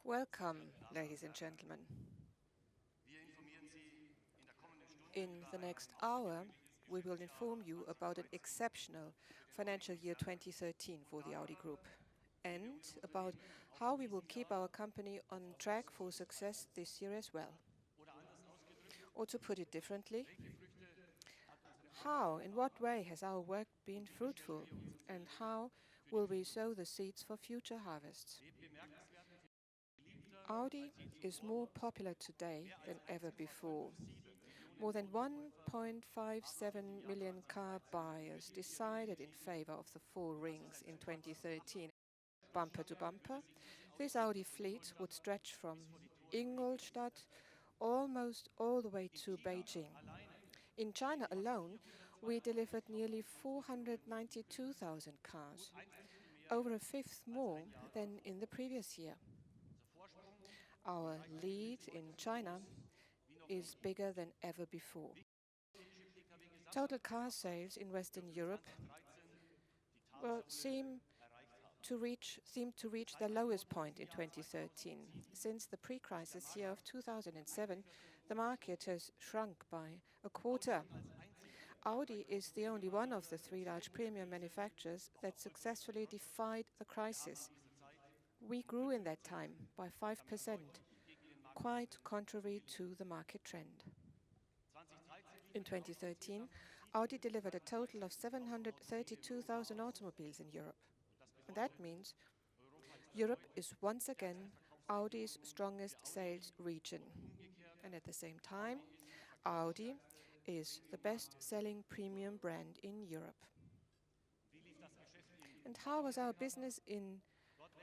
Welcome, ladies and gentlemen. In the next hour, we will inform you about an exceptional financial year 2013 for the Audi Group and about how we will keep our company on track for success this year as well. Or to put it differently, in what way has our work been fruitful, and how will we sow the seeds for future harvests? Audi is more popular today than ever before. More than 1.57 million car buyers decided in favor of the four rings in 2013. Bumper to bumper, this Audi fleet would stretch from Ingolstadt almost all the way to Beijing. In China alone, we delivered nearly 492,000 cars, over a fifth more than in the previous year. Our lead in China is bigger than ever before. Total car sales in Western Europe seem to reach their lowest point in 2013. Since the pre-crisis year of 2007, the market has shrunk by a quarter. Audi is the only one of the three large premium manufacturers that successfully defied the crisis. We grew in that time by 5%, quite contrary to the market trend. In 2013, Audi delivered a total of 732,000 automobiles in Europe. And that means Europe is once again Audi's strongest sales region. And at the same time, Audi is the best-selling premium brand in Europe. And how was our business in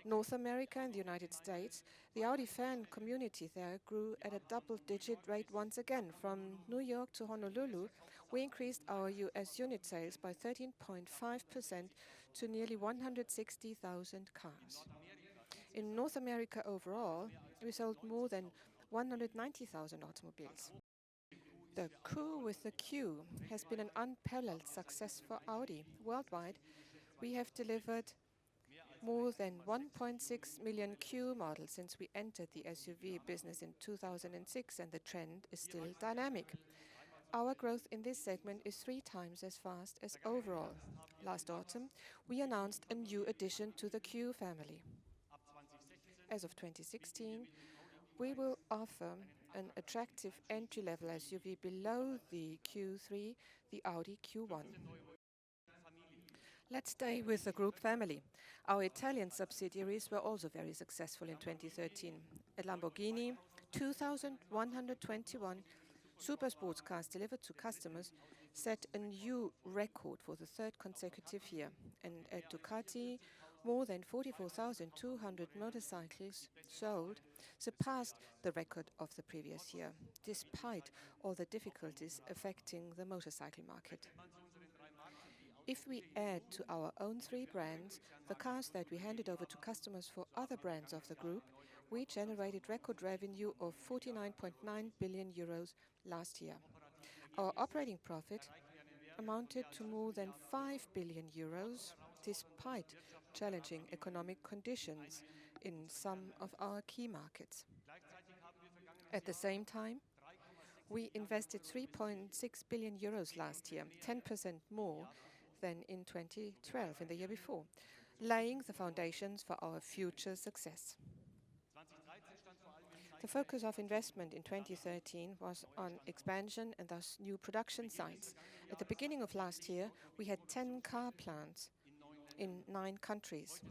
North America and the United States? The Audi fan community there grew at a double-digit rate once again. From New York to Honolulu, we increased our US unit sales by 13.5% to nearly 160,000 cars. In North America overall, we sold more than 190,000 automobiles. The coup with the Q has been an unparalleled success for Audi. Worldwide, we have delivered more than 1.6 million Q models since we entered the SUV business in 2006, and the trend is still dynamic. Our growth in this segment is 3 times as fast as overall. Last autumn, we announced a new addition to the Q family. As of 2016, we will offer an attractive entry-level SUV below the Q3, the Audi Q1. Let's stay with the group family. Our Italian subsidiaries were also very successful in 2013. At Lamborghini, 2,121 super sports cars delivered to customers set a new record for the 3rd consecutive year. And at Ducati, more than 44,200 motorcycles sold surpassed the record of the previous year, despite all the difficulties affecting the motorcycle market. If we add to our own 3 brands the cars that we handed over to customers for other brands of the group, we generated record revenue of 49.9 billion euros last year. Our operating profit amounted to more than 5 billion euros, despite challenging economic conditions in some of our key markets. At the same time, we invested 3.6 billion euros last year, 10% more than in 2012, in the year before, laying the foundations for our future success. The focus of investment in 2013 was on expansion and thus new production sites. At the beginning of last year, we had 10 car plants in 9 countries.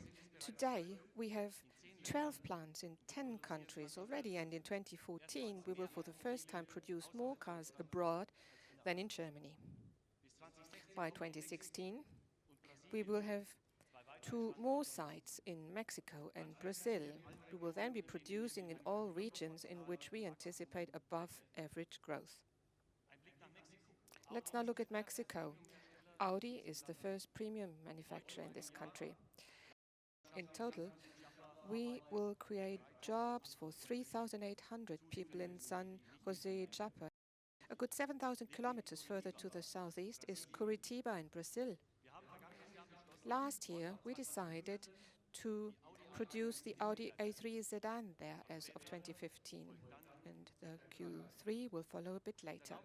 Today, we have 12 plants in 10 countries already, and in 2014, we will for the first time produce more cars abroad than in Germany. By 2016, we will have 2 more sites in Mexico and Brazil. We will then be producing in all regions in which we anticipate above-average growth. Let's now look at Mexico. Audi is the first premium manufacturer in this country. In total, we will create jobs for 3,800 people in San Jose Chapa. A good 7,000 kilometers further to the southeast is Curitiba in Brazil. Last year, we decided to produce the Audi A3 sedan there as of 2015, and the Q3 will follow a bit later.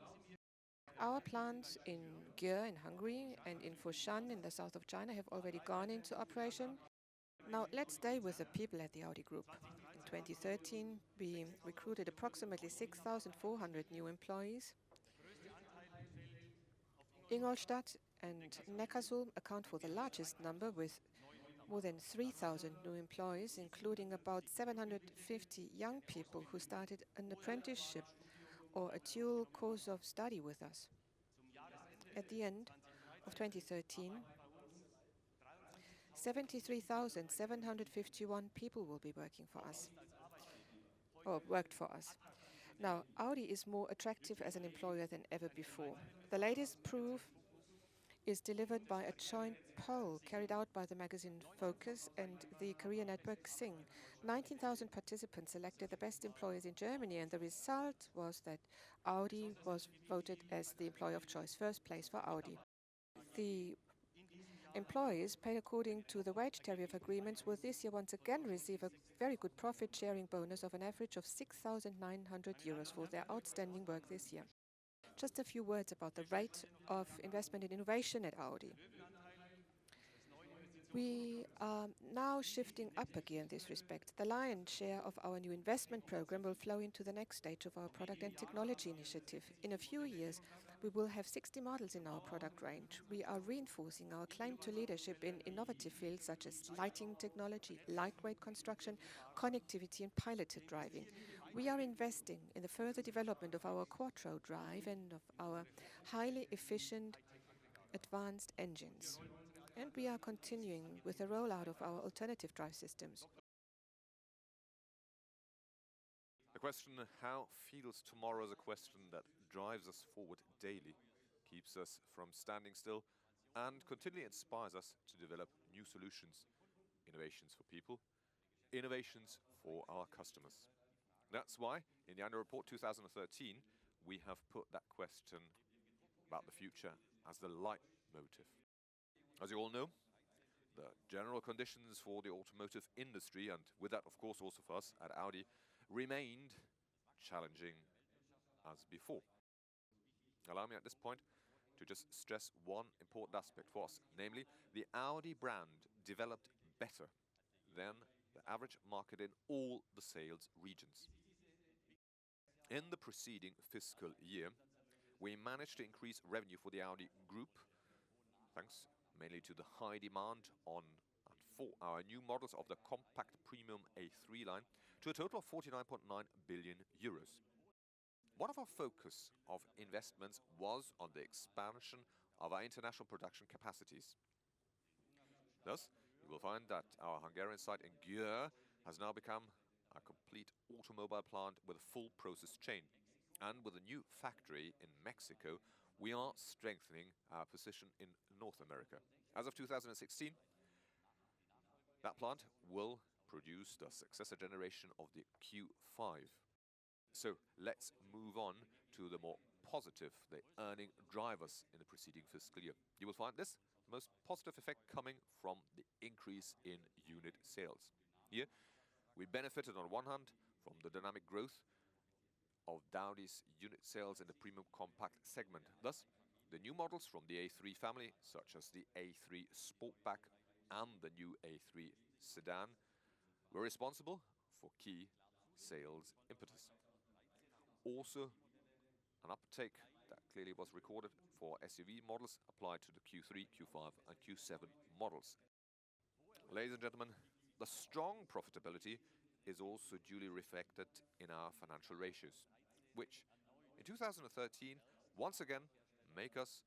Our plants in Győr in Hungary and in Foshan in the south of China have already gone into operation. Now let's stay with the people at the Audi Group. In 2013, we recruited approximately 6,400 new employees. Ingolstadt and Neckarsulm account for the largest number, with more than 3,000 new employees, including about 750 young people who started an apprenticeship or a dual course of study with us. At the end of 2013, 73,751 people will be working for us, or worked for us. Now, Audi is more attractive as an employer than ever before. The latest proof is delivered by a joint poll carried out by the magazine Focus and the career network Sing. 19,000 participants selected the best employers in Germany, and the result was that Audi was voted as the employer of choice, first place for Audi. The employees, paid according to the wage tariff agreements, will this year once again receive a very good profit-sharing bonus of an average of 6,900 euros for their outstanding work this year. Just a few words about the rate of investment in innovation at Audi. We are now shifting up again in this respect. The lion's share of our new investment program will flow into the next stage of our product and technology initiative. In a few years, we will have 60 models in our product range. We are reinforcing our claim to leadership in innovative fields such as lighting technology, lightweight construction, connectivity, and piloted driving. We are investing in the further development of our Quattro drive and of our highly efficient advanced engines. And we are continuing with the rollout of our alternative drive systems. The question, how feels tomorrow, is a question that drives us forward daily, keeps us from standing still, and continually inspires us to develop new solutions, innovations for people, innovations for our customers. That's why, in the annual report 2013, we have put that question about the future as the leitmotif. As you all know, the general conditions for the automotive industry, and with that, of course, also for us at Audi, remained challenging as before. Allow me at this point to just stress one important aspect for us, namely, the Audi brand developed better than the average market in all the sales regions. In the preceding fiscal year, we managed to increase revenue for the Audi Group, thanks mainly to the high demand on and for our new models of the compact premium A3 line, to a total of 49.9 billion euros. One of our focus of investments was on the expansion of our international production capacities. Thus, you will find that our Hungarian site in Győr has now become a complete automobile plant with a full process chain. And with a new factory in Mexico, we are strengthening our position in North America. As of 2016, that plant will produce the successor generation of the Q5. So let's move on to the more positive, the earning drivers in the preceding fiscal year. You will find this most positive effect coming from the increase in unit sales. Here, we benefited on one hand from the dynamic growth of Audi's unit sales in the premium compact segment. Thus, the new models from the A3 family, such as the A3 Sportback and the new A3 Sedan, were responsible for key sales impetus. Also, an uptake that clearly was recorded for SUV models applied to the Q3, Q5 and Q7 models. Ladies and gentlemen, the strong profitability is also duly reflected in our financial ratios, which in 2013 once again made us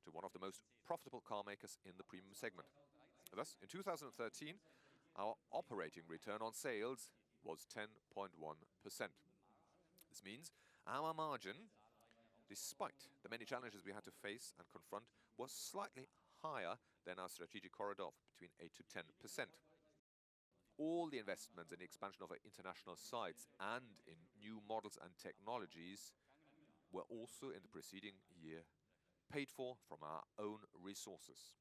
to one of the most profitable car makers in the premium segment. Thus, in 2013, our operating return on sales was 10.1%. This means our margin, despite the many challenges we had to face and confront, was slightly higher than our strategic corridor of between 8 to 10%. All the investments in the expansion of our international sites and in new models and technologies were also in the preceding year paid for from our own resources.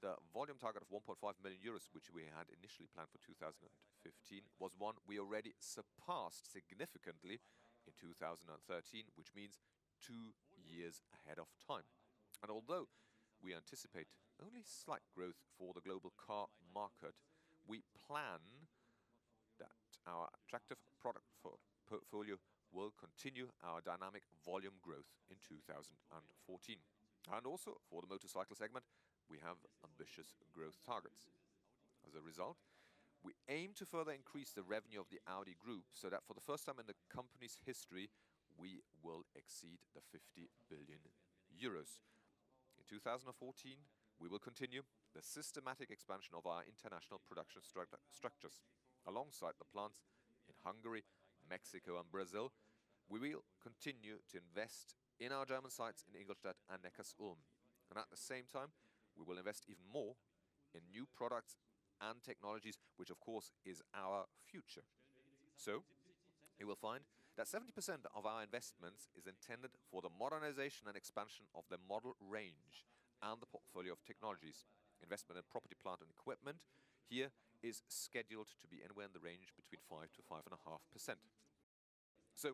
The volume target of 1.5 million euros, which we had initially planned for 2015, was one we already surpassed significantly in 2013, which means 2 years ahead of time. And although we anticipate only slight growth for the global car market, we plan that our attractive product portfolio will continue our dynamic volume growth in 2014. And also, for the motorcycle segment, we have ambitious growth targets. As a result, we aim to further increase the revenue of the Audi Group so that for the first time in the company's history, we will exceed the 50 billion euros. In 2014, we will continue the systematic expansion of our international production structures. Alongside the plants in Hungary, Mexico and Brazil, we will continue to invest in our German sites in Ingolstadt and Neckarsulm. And at the same time, we will invest even more in new products and technologies, which of course is our future. So, you will find that 70% of our investments is intended for the modernization and expansion of the model range and the portfolio of technologies. Investment in property, plant and equipment here is scheduled to be anywhere in the range between 5 to 5.5%. So,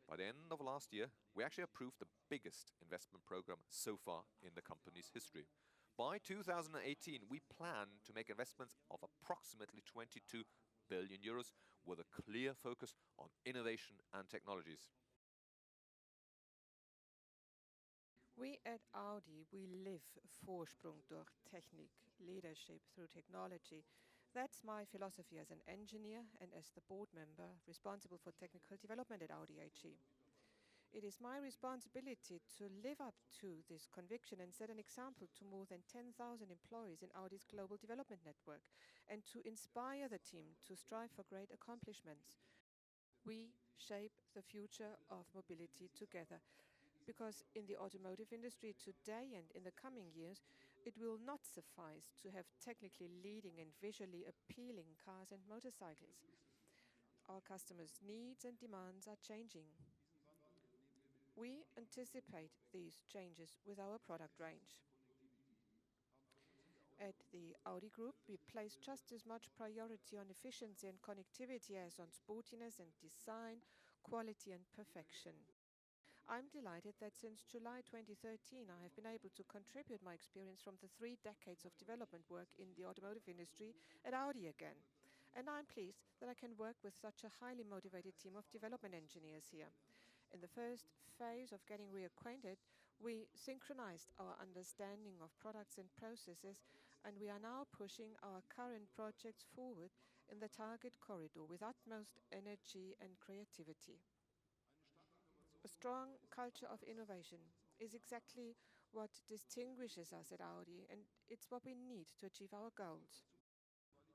by the end of last year, we actually approved the biggest investment program so far in the company's history. By 2018, we plan to make investments of approximately 22 billion euros with a clear focus on innovation and technologies. We at Audi, we live Vorsprung durch Technik, leadership through technology. That's my philosophy as an engineer and as the board member responsible for technical development at Audi AG. It is my responsibility to live up to this conviction and set an example to more than 10,000 employees in Audi's global development network and to inspire the team to strive for great accomplishments. We shape the future of mobility together, because in the automotive industry today and in the coming years, it will not suffice to have technically leading and visually appealing cars and motorcycles. Our customers' needs and demands are changing. We anticipate these changes with our product range. At the Audi Group, we place just as much priority on efficiency and connectivity as on sportiness and design, quality and perfection. I'm delighted that since July 2013 I have been able to contribute my experience from the 3 decades of development work in the automotive industry at Audi again. And I'm pleased that I can work with such a highly motivated team of development engineers here. In the first phase of getting reacquainted, we synchronized our understanding of products and processes, and we are now pushing our current projects forward in the target corridor with utmost energy and creativity. A strong culture of innovation is exactly what distinguishes us at Audi, and it's what we need to achieve our goals.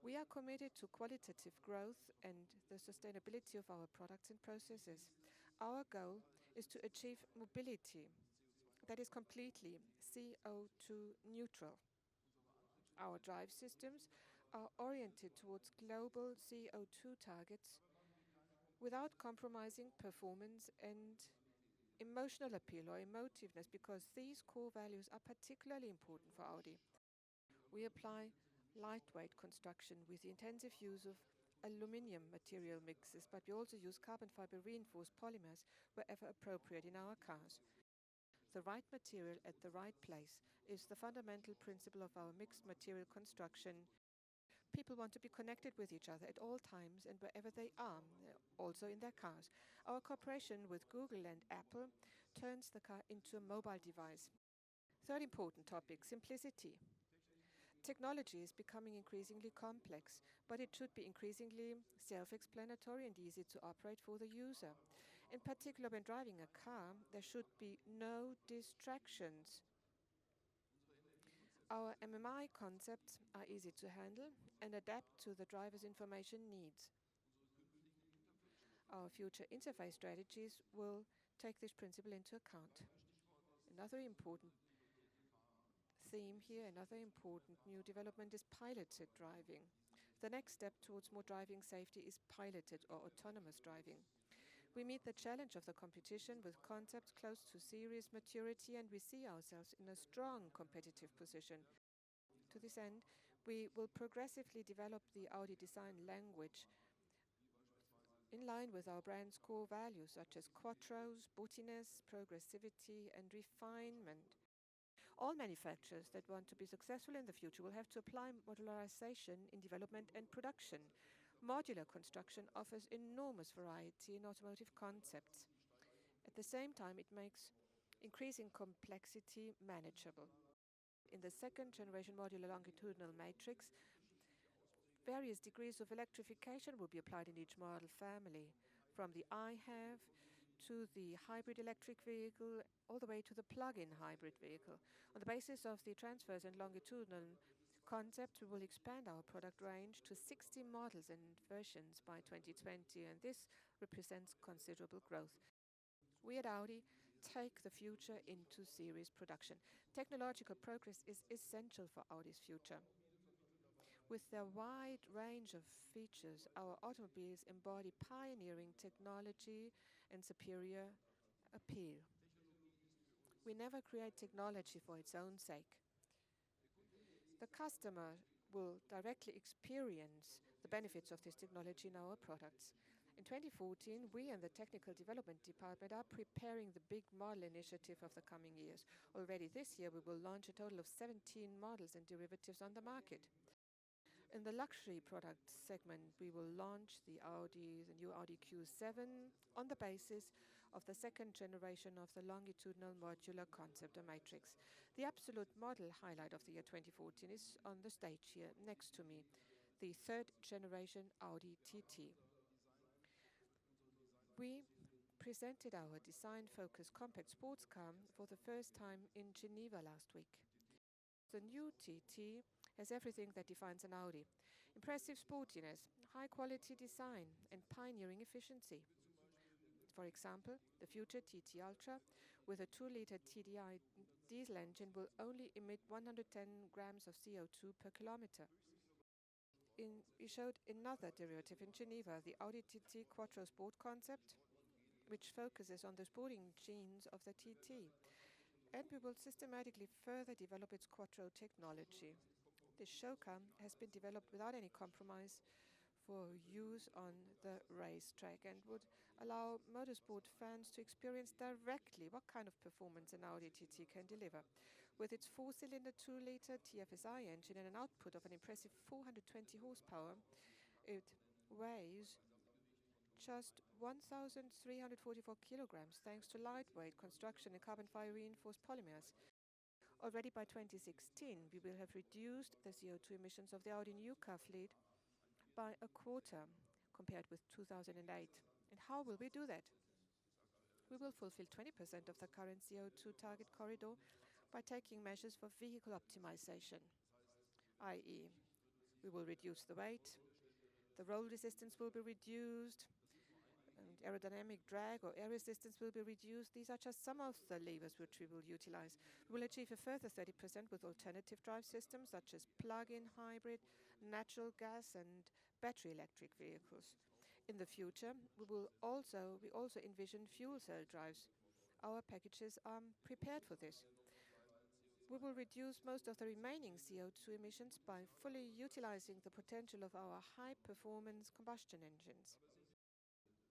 We are committed to qualitative growth and the sustainability of our products and processes. Our goal is to achieve mobility that is completely CO2 neutral. Our drive systems are oriented towards global CO2 targets without compromising performance and emotional appeal or emotiveness, because these core values are particularly important for Audi. We apply lightweight construction with the intensive use of aluminium material mixes, but we also use carbon fiber reinforced polymers wherever appropriate in our cars. The right material at the right place is the fundamental principle of our mixed material construction. People want to be connected with each other at all times and wherever they are, also in their cars. Our cooperation with Google and Apple turns the car into a mobile device. Third important topic, simplicity. Technology is becoming increasingly complex, but it should be increasingly self-explanatory and easy to operate for the user. In particular, when driving a car, there should be no distractions. Our MMI concepts are easy to handle and adapt to the driver's information needs. Our future interface strategies will take this principle into account. Another important theme here, another important new development is piloted driving. The next step towards more driving safety is piloted or autonomous driving. We meet the challenge of the competition with concepts close to serious maturity, and we see ourselves in a strong competitive position. To this end, we will progressively develop the Audi design language in line with our brand's core values such as quattro, sportiness, progressivity, and refinement. All manufacturers that want to be successful in the future will have to apply modularization in development and production. Modular construction offers enormous variety in automotive concepts. At the same time, it makes increasing complexity manageable. In the second generation modular longitudinal matrix, various degrees of electrification will be applied in each model family, from the iHave to the hybrid electric vehicle, all the way to the plug-in hybrid vehicle. On the basis of the transverse and longitudinal concept, we will expand our product range to 60 models and versions by 2020, and this represents considerable growth. We at Audi take the future into series production. Technological progress is essential for Audi's future. With their wide range of features, our automobiles embody pioneering technology and superior appeal. We never create technology for its own sake. The customer will directly experience the benefits of this technology in our products. In 2014, we and the Technical Development Department are preparing the big model initiative of the coming years. Already this year, we will launch a total of 17 models and derivatives on the market. In the luxury product segment, we will launch the new Audi Q7 on the basis of the second generation of the longitudinal modular concept or matrix. The absolute model highlight of the year 2014 is on the stage here next to me, the third generation Audi TT. We presented our design-focused compact sports car for the first time in Geneva last week. The new TT has everything that defines an Audi: impressive sportiness, high-quality design, and pioneering efficiency. For example, the future TT Ultra with a 2-liter TDI diesel engine will only emit 110 grams of CO2 per kilometer. We showed another derivative in Geneva, the Audi TT Quattro Sport concept, which focuses on the sporting genes of the TT. And we will systematically further develop its Quattro technology. This show car has been developed without any compromise for use on the racetrack and would allow motorsport fans to experience directly what kind of performance an Audi TT can deliver. With its 4-cylinder 2-liter TFSI engine and an output of an impressive 420 horsepower, it weighs just 1,344 kilograms thanks to lightweight construction and carbon fiber reinforced polymers. Already by 2016, we will have reduced the CO2 emissions of the Audi new car fleet by a quarter compared with 2008. And how will we do that? We will fulfill 20% of the current CO2 target corridor by taking measures for vehicle optimization, i.e., we will reduce the weight, the roll resistance will be reduced, and aerodynamic drag or air resistance will be reduced. These are just some of the levers which we will utilize. We will achieve a further 30% with alternative drive systems such as plug-in hybrid, natural gas and battery electric vehicles. In the future, we also envision fuel cell drives. Our packages are prepared for this. We will reduce most of the remaining CO2 emissions by fully utilizing the potential of our high-performance combustion engines.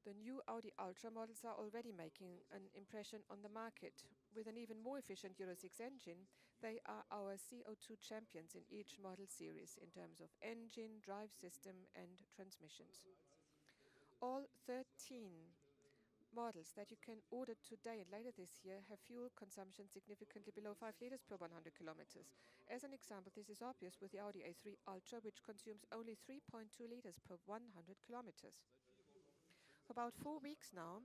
The new Audi Ultra models are already making an impression on the market. With an even more efficient Euro 6 engine, they are our CO2 champions in each model series in terms of engine, drive system and transmissions. All 13 models that you can order today and later this year have fuel consumption significantly below 5 liters per 100 kilometers. As an example, this is obvious with the Audi A3 Ultra, which consumes only 3.2 liters per 100 kilometers. For about 4 weeks now,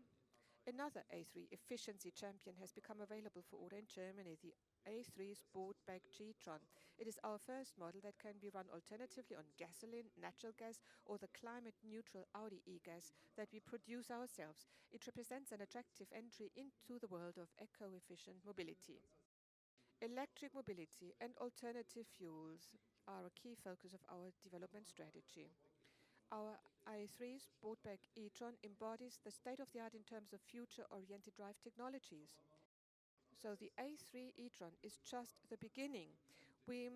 another A3 efficiency champion has become available for order in Germany, the A3 Sportback G-Tron. It is our first model that can be run alternatively on gasoline, natural gas, or the climate-neutral Audi e-gas that we produce ourselves. It represents an attractive entry into the world of eco-efficient mobility. Electric mobility and alternative fuels are a key focus of our development strategy. Our i3 Sportback e-tron embodies the state-of-the-art in terms of future-oriented drive technologies. So the A3 e-tron is just the beginning. We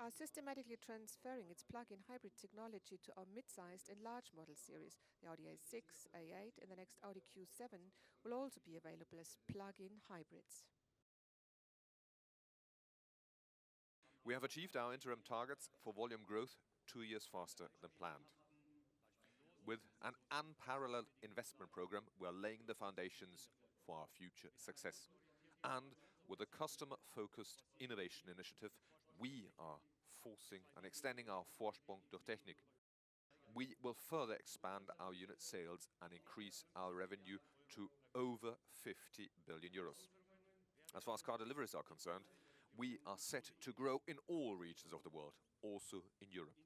are systematically transferring its plug-in hybrid technology to our mid-sized and large model series. The Audi A6, A8 and the next Audi Q7 will also be available as plug-in hybrids. We have achieved our interim targets for volume growth 2 years faster than planned. With an unparalleled investment program, we are laying the foundations for our future success. And with a customer-focused innovation initiative, we are forcing and extending our Vorsprung durch Technik. We will further expand our unit sales and increase our revenue to over 50 billion euros. As far as car deliveries are concerned, we are set to grow in all regions of the world, also in Europe.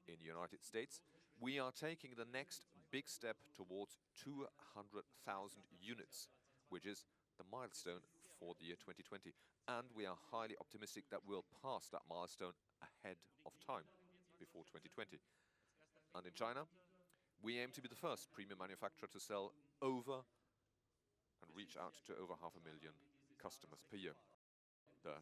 In the United States, we are taking the next big step towards 200,000 units, which is the milestone for the year 2020. And we are highly optimistic that we'll pass that milestone ahead of time, before 2020. And in China, we aim to be the first premium manufacturer to sell over and reach out to over 500,000 customers per year. The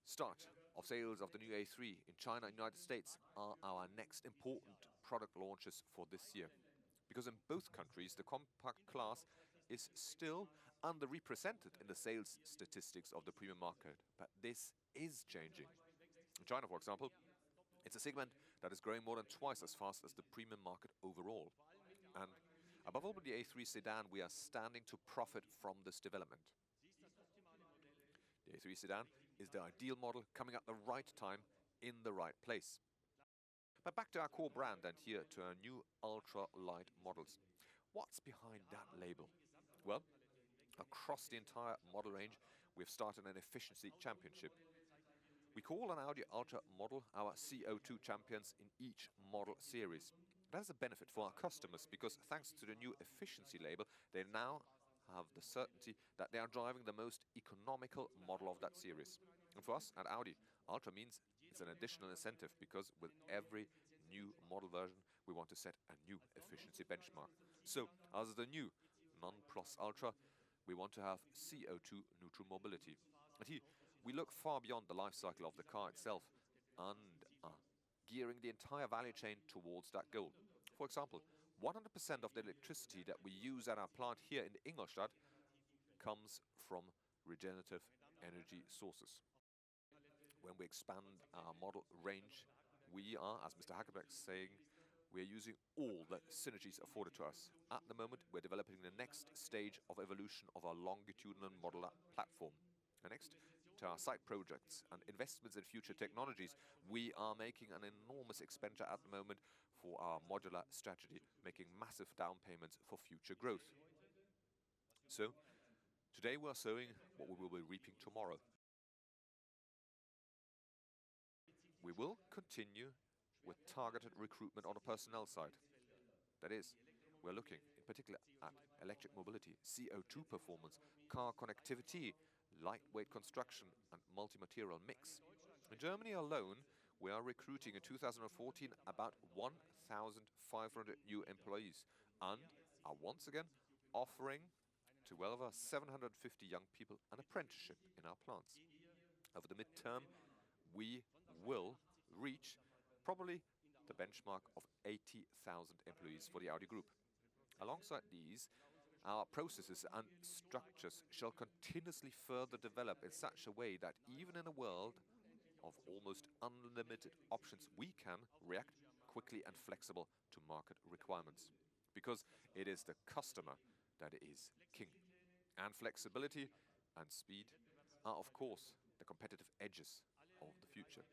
start of sales of the new A3 in China and United States are our next important product launches for this year. Because in both countries, the compact class is still underrepresented in the sales statistics of the premium market. But this is changing. In China, for example, it's a segment that is growing more than twice as fast as the premium market overall. And above all, with the A3 sedan, we are standing to profit from this development. The A3 sedan is the ideal model coming at the right time in the right place. But back to our core brand and here to our new ultra-light models. What's behind that label? Well, across the entire model range, we've started an efficiency championship. We call an Audi Ultra model our CO2 champions in each model series. That is a benefit for our customers because thanks to the new efficiency label, they now have the certainty that they are driving the most economical model of that series. And for us at Audi, Ultra means it's an additional incentive because with every new model version, we want to set a new efficiency benchmark. So, as the new non-plus Ultra, we want to have CO2 neutral mobility. And here, we look far beyond the life cycle of the car itself and are gearing the entire value chain towards that goal. For example, 100% of the electricity that we use at our plant here in Ingolstadt comes from regenerative energy sources. When we expand our model range, we are, as Mr. Hackenberg is saying, we are using all the synergies afforded to us. At the moment, we're developing the next stage of evolution of our longitudinal modular platform. And next to our side projects and investments in future technologies, we are making an enormous expenditure at the moment for our modular strategy, making massive down payments for future growth. So, today we are sowing what we will be reaping tomorrow. We will continue with targeted recruitment on the personnel side. That is, we're looking in particular at electric mobility, CO2 performance, car connectivity, lightweight construction and multi-material mix. In Germany alone, we are recruiting in 2014 about 1,500 new employees and are once again offering to well over 750 young people an apprenticeship in our plants. Over the midterm, we will reach probably the benchmark of 80,000 employees for the Audi Group. Alongside these, our processes and structures shall continuously further develop in such a way that even in a world of almost unlimited options, we can react quickly and flexible to market requirements. Because it is the customer that is king. And flexibility and speed are, of course, the competitive edges of the future.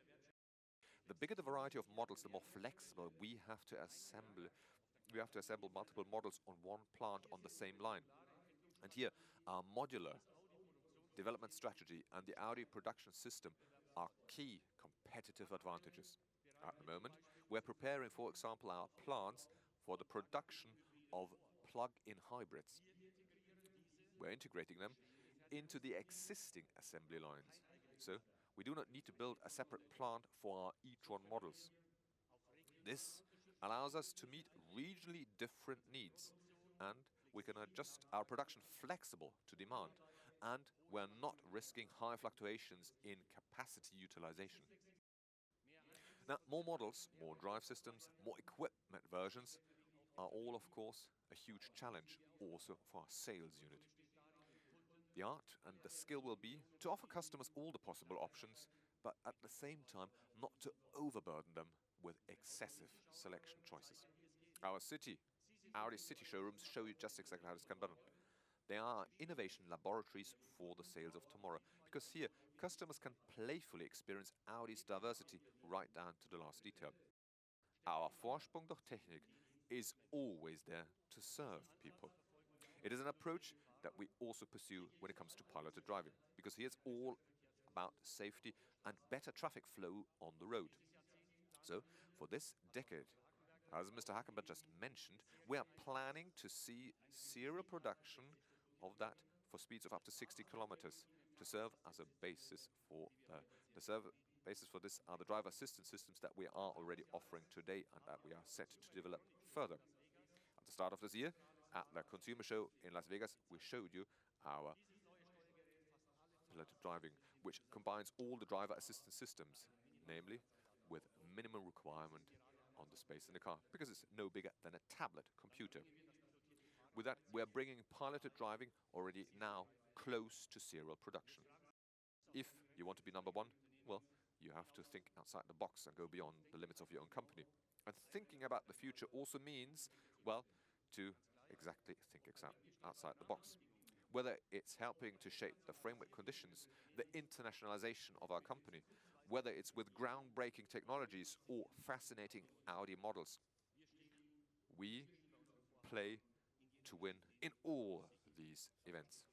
The bigger the variety of models, the more flexible we have to assemble. We have to assemble multiple models on one plant on the same line. And here, our modular development strategy and the Audi production system are key competitive advantages. At the moment, we're preparing, for example, our plants for the production of plug-in hybrids. We're integrating them into the existing assembly lines. So, we do not need to build a separate plant for our e-tron models. This allows us to meet regionally different needs, and we can adjust our production flexible to demand. and we're not risking high fluctuations in capacity utilization. Now, more models, more drive systems, more equipment versions are all, of course, a huge challenge also for our sales unit. The art and the skill will be to offer customers all the possible options, but at the same time not to overburden them with excessive selection choices. Our Audi city showrooms show you just exactly how this can be done. They are innovation laboratories for the sales of tomorrow, because here customers can playfully experience Audi's diversity right down to the last detail. Our Vorsprung durch Technik is always there to serve people. It is an approach that we also pursue when it comes to piloted driving, because here it's all about safety and better traffic flow on the road. So, for this decade, as Mr. Hackenberg just mentioned, we are planning to see serial production of that for speeds of up to 60 kilometers to serve as a basis for basis for this are the driver assistance systems that we are already offering today and that we are set to develop further. At the start of this year, at the consumer show in Las Vegas, we showed you our piloted driving, which combines all the driver assistance systems, namely with minimum requirement on the space in the car, because it's no bigger than a tablet computer. With that, we are bringing piloted driving already now close to serial production. If you want to be number one, well, you have to think outside the box and go beyond the limits of your own company. And thinking about the future also means, well, to exactly think outside the box. Whether it's helping to shape the framework conditions, the internationalization of our company, whether it's with groundbreaking technologies or fascinating Audi models, we play to win in all these events.